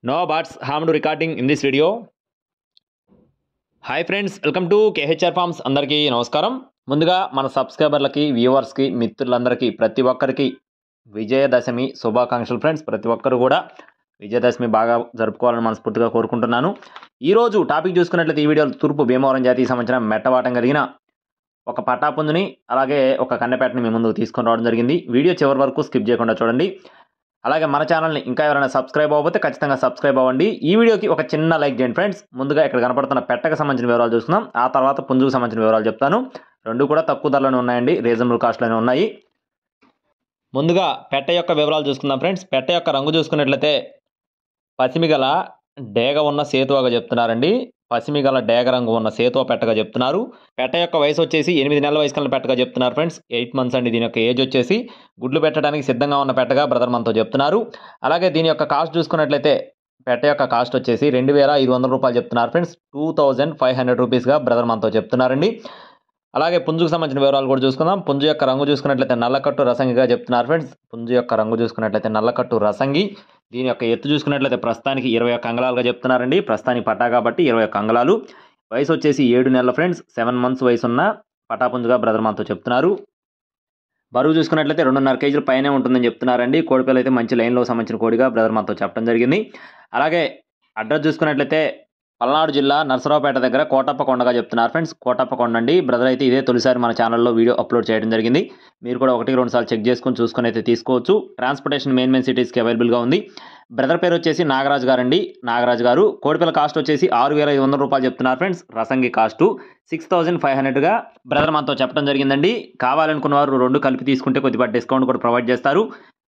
No bats harmed recording in this video. Hi friends, welcome to KHR forms. అందరికీ నమస్కారం. ముందుగా మన సబ్స్క్రైబర్లకి, వ్యూవర్స్కి, మిత్రులందరికీ ప్రతి ఒక్కరికి విజయదశమి శుభాకాంక్షలు ఫ్రెండ్స్. ప్రతి ఒక్కరు కూడా విజయదశమి బాగా జరుపుకోవాలని మనస్ఫూర్తిగా కోరుకుంటున్నాను. ఈరోజు టాపిక్ చూసుకున్నట్లయితే ఈ వీడియోలో తూర్పు భీమవరం జాతికి సంబంధించిన మెట్టవాటం కలిగిన ఒక పటాపుందుని అలాగే ఒక కన్నెపేటని మీ ముందుకు తీసుకొని రావడం జరిగింది. వీడియో చివరి వరకు స్కిప్ చేయకుండా చూడండి. అలాగే మన ఛానల్ని ఇంకా ఎవరైనా సబ్స్క్రైబ్ అవ్వకపోతే ఖచ్చితంగా సబ్స్క్రైబ్ అవ్వండి. ఈ వీడియోకి ఒక చిన్న లైక్ చేయండి ఫ్రెండ్స్. ముందుగా ఇక్కడ కనపడుతున్న పెట్టకు సంబంధించిన వివరాలు చూస్తున్నాం, ఆ తర్వాత పుంజుకు సంబంధించిన వివరాలు చెప్తాను. రెండు కూడా తక్కువ ధరలోనే ఉన్నాయండి, రీజనబుల్ కాస్ట్లోనే ఉన్నాయి. ముందుగా పెట్ట యొక్క వివరాలు చూసుకుందాం ఫ్రెండ్స్. పెట్ట యొక్క రంగు చూసుకున్నట్లయితే పసిమిగల డేగ ఉన్న సేతువగా చెప్తున్నారండి. పసిమిగల డేగ రంగు ఉన్న సేతువ పెట్టగా చెప్తున్నారు. పెట్ట యొక్క వయసు వచ్చేసి 8 నెలల వయసు కలిగిన పెట్టగా చెప్తున్నారు ఫ్రెండ్స్. 8 months అండి. దీని యొక్క ఏజ్ వచ్చేసి గుడ్లు పెట్టడానికి సిద్ధంగా ఉన్న పెట్టగా బ్రదర్ మనతో చెప్తున్నారు. అలాగే దీని యొక్క కాస్ట్ చూసుకున్నట్లయితే పెట్ట యొక్క కాస్ట్ వచ్చేసి 2,500 రూపాయలు చెప్తున్నారు ఫ్రెండ్స్. 2,500 రూపీస్గా బ్రదర్ మనతో చెప్తున్నారండి. అలాగే పుంజుకు సంబంధించిన వివరాలు కూడా చూసుకుందాం. పుంజు యొక్క రంగు చూసుకున్నట్లయితే నల్లకట్టు రసంగిగా చెప్తున్నారు ఫ్రెండ్స్. పుంజు యొక్క రంగు చూసుకున్నట్లయితే నల్లకట్టు రసంగి. దీని యొక్క ఎత్తు చూసుకున్నట్లయితే ప్రస్తుతానికి 21 అంగళాలుగా చెప్తున్నారండి. ప్రస్తుతానికి పటా కాబట్టి 21 అంగళాలు. వయసు వచ్చేసి 7 నెలల ఫ్రెండ్స్. 7 months వయసు ఉన్న పటాపుంజుగా బ్రదర్ మనతో చెప్తున్నారు. బరువు చూసుకున్నట్లయితే 2.5 kg పైనే ఉంటుందని చెప్తున్నారండి. కోడిపిల్ల అయితే మంచి లైన్లో సంబంధించిన కోడిగా బ్రదర్ మనతో చెప్పడం జరిగింది. అలాగే అడ్రస్ చూసుకున్నట్లయితే పల్నాడు జిల్లా నరసరావుపేట దగ్గర కోటప్పకొండగా చెప్తున్నారు ఫ్రెండ్స్. కోటప్పకొండ అండి. బ్రదర్ అయితే ఇదే తొలిసారి మన ఛానల్లో వీడియో అప్లోడ్ చేయడం జరిగింది. మీరు కూడా 1-2 సార్లు చెక్ చేసుకొని చూసుకొని అయితే తీసుకోవచ్చు. ట్రాన్స్పోర్టేషన్ మెయిన్ సిటీస్కి అవైలబుల్గా ఉంది. బ్రదర్ పేరు వచ్చేసి నాగరాజు గారు అండి. నాగరాజు గారు. కోడిపిల్ల కాస్ట్ వచ్చేసి 6,500 రూపాయలు చెప్తున్నారు ఫ్రెండ్స్. రసంగి కాస్టు 6,500గా బ్రదర్ మనతో చెప్పడం జరిగిందండి. కావాలనుకున్న వారు 2 కలిపి తీసుకుంటే కొద్దిగా డిస్కౌంట్ కూడా ప్రొవైడ్ చేస్తారు.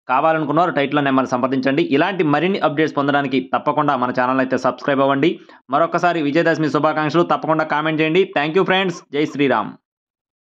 కావాలనుకున్నవారు టైటిల్లో నెంబర్ సంప్రదించండి. ఇలాంటి మరిన్ని అప్డేట్స్ పొందడానికి తప్పకుండా మన ఛానల్ అయితే సబ్స్క్రైబ్ అవ్వండి. మరొకసారి విజయదశమి శుభాకాంక్షలు. తప్పకుండా కామెంట్ చేయండి. Thank you friends. జై శ్రీరామ్.